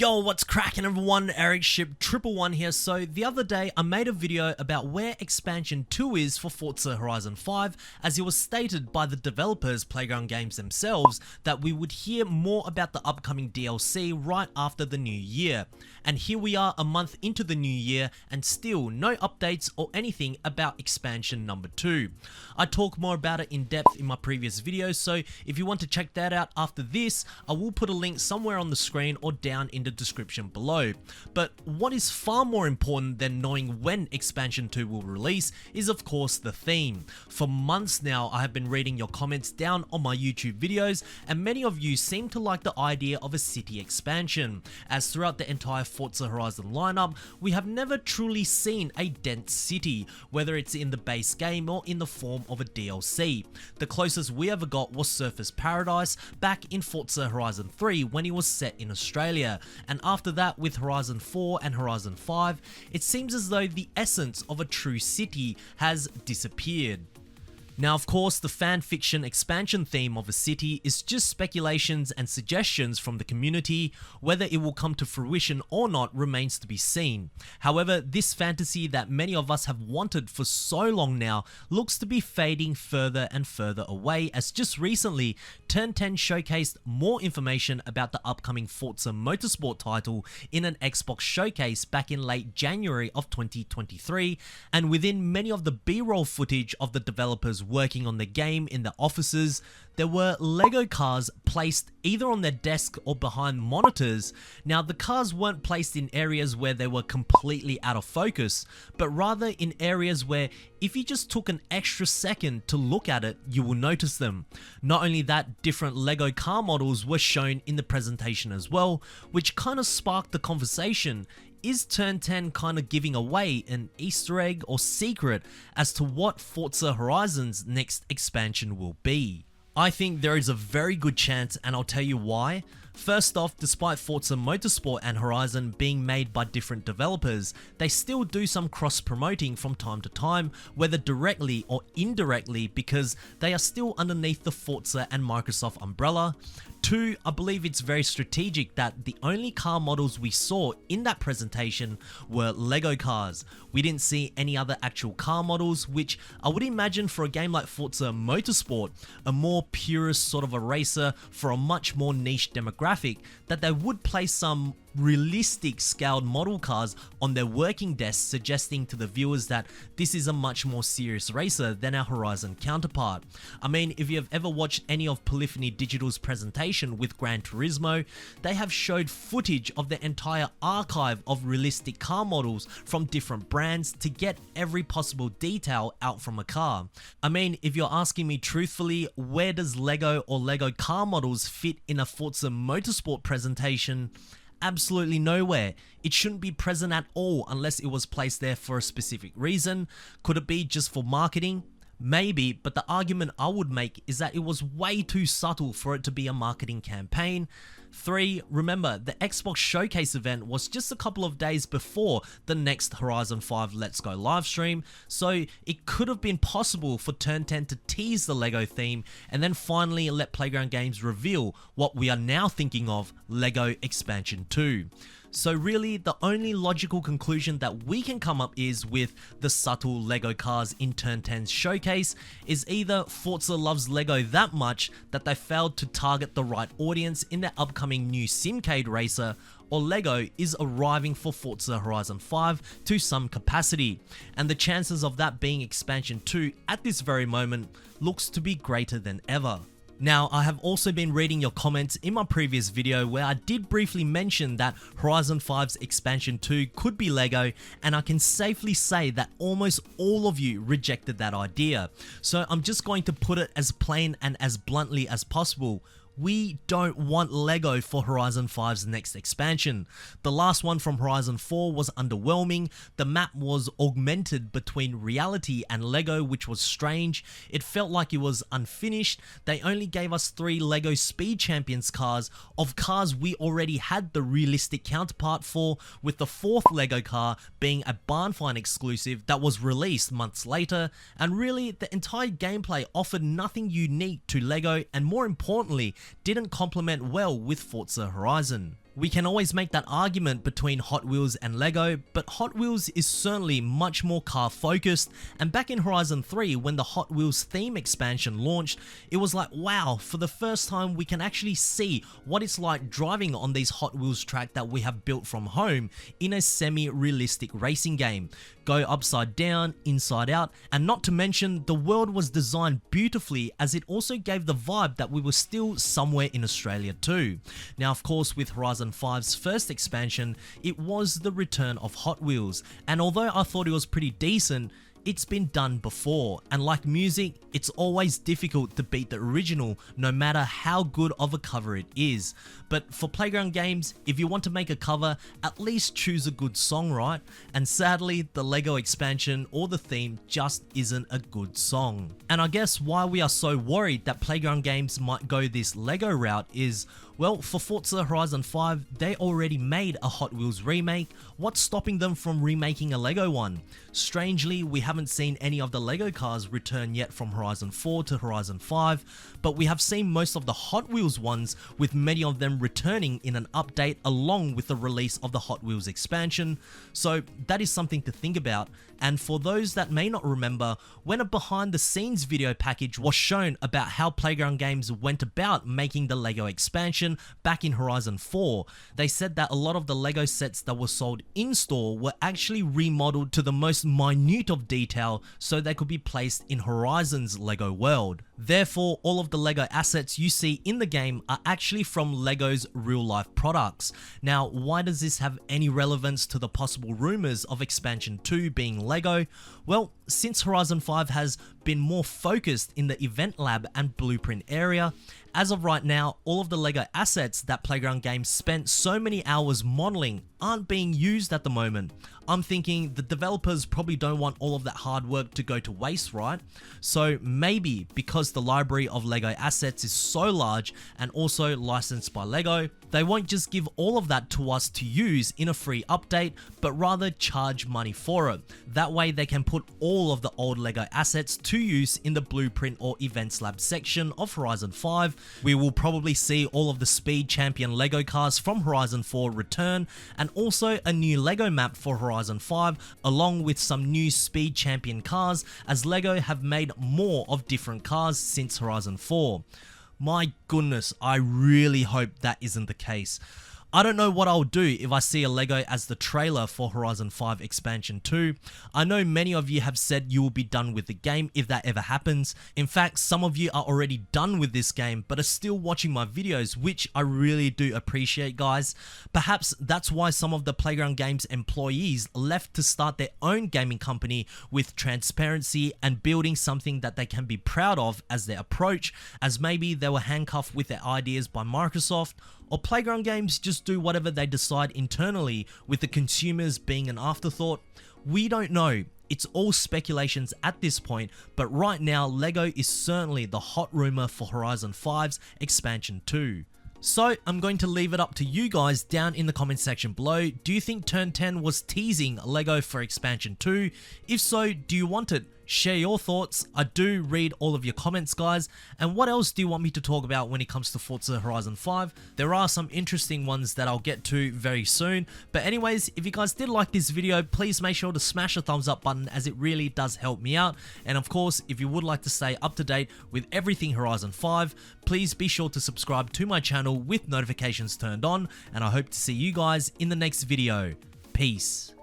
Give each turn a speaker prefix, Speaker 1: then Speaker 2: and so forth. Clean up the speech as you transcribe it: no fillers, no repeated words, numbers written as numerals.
Speaker 1: Yo, what's cracking everyone? Ericship 111 here. So the other day I made a video about where expansion 2 is for Forza Horizon 5, as it was stated by the developers Playground Games themselves that we would hear more about the upcoming DLC right after the new year. And here we are a month into the new year and still no updates or anything about expansion number 2. I talk more about it in depth in my previous videos, so if you want to check that out after this, I will put a link somewhere on the screen or down in the description below. But what is far more important than knowing when expansion 2 will release is of course the theme. For months now I have been reading your comments down on my YouTube videos, and many of you seem to like the idea of a city expansion, as throughout the entire Forza Horizon lineup we have never truly seen a dense city, whether it's in the base game or in the form of a DLC. The closest we ever got was Surfers Paradise back in Forza Horizon 3 when it was set in Australia, and after that with Horizon 4 and Horizon 5, it seems as though the essence of a true city has disappeared. Now of course the fanfiction expansion theme of a city is just speculations and suggestions from the community. Whether it will come to fruition or not remains to be seen. However, this fantasy that many of us have wanted for so long now looks to be fading further and further away, as just recently Turn 10 showcased more information about the upcoming Forza Motorsport title in an Xbox showcase back in late January of 2023, and within many of the B-roll footage of the developers working on the game in the offices, there were Lego cars placed either on their desk or behind monitors. Now the cars weren't placed in areas where they were completely out of focus, but rather in areas where if you just took an extra second to look at it, you will notice them. Not only that, different Lego car models were shown in the presentation as well, which kind of sparked the conversation. Is Turn 10 kind of giving away an Easter egg or secret as to what Forza Horizon's next expansion will be? I think there is a very good chance, and I'll tell you why. First off, despite Forza Motorsport and Horizon being made by different developers, they still do some cross-promoting from time to time, whether directly or indirectly, because they are still underneath the Forza and Microsoft umbrella. 2, I believe it's very strategic that the only car models we saw in that presentation were Lego cars. We didn't see any other actual car models, which I would imagine for a game like Forza Motorsport, a more purist sort of a racer for a much more niche demographic, that they would place some realistic scaled model cars on their working desks, suggesting to the viewers that this is a much more serious racer than our Horizon counterpart. I mean, if you have ever watched any of Polyphony Digital's presentation with Gran Turismo, they have showed footage of the entire archive of realistic car models from different brands to get every possible detail out from a car. I mean, if you're asking me truthfully, where does Lego or Lego car models fit in a Forza Motorsport presentation? Absolutely nowhere. It shouldn't be present at all unless it was placed there for a specific reason. Could it be just for marketing? Maybe, but the argument I would make is that it was way too subtle for it to be a marketing campaign. 3, remember, the Xbox Showcase event was just a couple of days before the next Horizon 5 Let's Go livestream, so it could have been possible for Turn 10 to tease the Lego theme and then finally let Playground Games reveal what we are now thinking of, Lego Expansion 2. So really, the only logical conclusion that we can come up is with the subtle Lego cars in Turn 10's showcase is either Forza loves Lego that much that they failed to target the right audience in their upcoming new Simcade racer, or Lego is arriving for Forza Horizon 5 to some capacity, and the chances of that being expansion 2 at this very moment looks to be greater than ever. Now, I have also been reading your comments in my previous video where I did briefly mention that Horizon 5's expansion 2 could be Lego, and I can safely say that almost all of you rejected that idea. So I'm just going to put it as plain and as bluntly as possible. We don't want Lego for Horizon 5's next expansion. The last one from Horizon 4 was underwhelming. The map was augmented between reality and Lego, which was strange. It felt like it was unfinished. They only gave us 3 Lego Speed Champions cars of cars we already had the realistic counterpart for, with the 4th Lego car being a Barnfind exclusive that was released months later. And really, the entire gameplay offered nothing unique to Lego, and more importantly, didn't complement well with Forza Horizon. We can always make that argument between Hot Wheels and Lego, but Hot Wheels is certainly much more car focused, and back in Horizon 3 when the Hot Wheels theme expansion launched, it was like wow, for the first time we can actually see what it's like driving on these Hot Wheels track that we have built from home in a semi-realistic racing game. Go upside down, inside out, and not to mention the world was designed beautifully as it also gave the vibe that we were still somewhere in Australia too. Now of course with Horizon 5's first expansion, it was the return of Hot Wheels, and although I thought it was pretty decent, it's been done before, and like music, it's always difficult to beat the original no matter how good of a cover it is. But for Playground Games, if you want to make a cover, at least choose a good song, right? And sadly, the Lego expansion or the theme just isn't a good song. And I guess why we are so worried that Playground Games might go this Lego route is, well, for Forza Horizon 5, they already made a Hot Wheels remake. What's stopping them from remaking a Lego one? Strangely, we haven't seen any of the Lego cars return yet from Horizon 4 to Horizon 5, but we have seen most of the Hot Wheels ones, with many of them returning in an update along with the release of the Hot Wheels expansion, so that is something to think about. And for those that may not remember, when a behind the scenes video package was shown about how Playground Games went about making the Lego expansion back in Horizon 4, they said that a lot of the Lego sets that were sold in store were actually remodeled to the most minute of detail so they could be placed in Horizon's Lego world. Therefore, all of the Lego assets you see in the game are actually from Lego's real life products. Now, why does this have any relevance to the possible rumors of Expansion 2 being Lego? Well, since Horizon 5 has been more focused in the event lab and blueprint area, as of right now, all of the Lego assets that Playground Games spent so many hours modeling aren't being used at the moment. I'm thinking the developers probably don't want all of that hard work to go to waste, right? So maybe because the library of Lego assets is so large and also licensed by Lego, they won't just give all of that to us to use in a free update, but rather charge money for it. That way they can put all of the old Lego assets to use in the blueprint or events lab section of Horizon 5. We will probably see all of the Speed Champion Lego cars from Horizon 4 return, and also a new Lego map for Horizon 5, along with some new Speed Champion cars, as Lego have made more of different cars since Horizon 4. My goodness, I really hope that isn't the case. I don't know what I'll do if I see a Lego as the trailer for Horizon 5 Expansion 2. I know many of you have said you will be done with the game if that ever happens. In fact, some of you are already done with this game but are still watching my videos, which I really do appreciate, guys. Perhaps that's why some of the Playground Games employees left to start their own gaming company with transparency and building something that they can be proud of as their approach, as maybe they were handcuffed with their ideas by Microsoft, or Playground Games just do whatever they decide internally with the consumers being an afterthought. We don't know. It's all speculations at this point, but right now Lego is certainly the hot rumor for Horizon 5's Expansion 2. So I'm going to leave it up to you guys down in the comment section below. Do you think Turn 10 was teasing Lego for Expansion 2? If so, do you want it? Share your thoughts. I do read all of your comments, guys. And what else do you want me to talk about when it comes to Forza Horizon 5? There are some interesting ones that I'll get to very soon. But anyways, if you guys did like this video, please make sure to smash the thumbs up button, as it really does help me out. And of course, if you would like to stay up to date with everything Horizon 5, please be sure to subscribe to my channel with notifications turned on. And I hope to see you guys in the next video. Peace.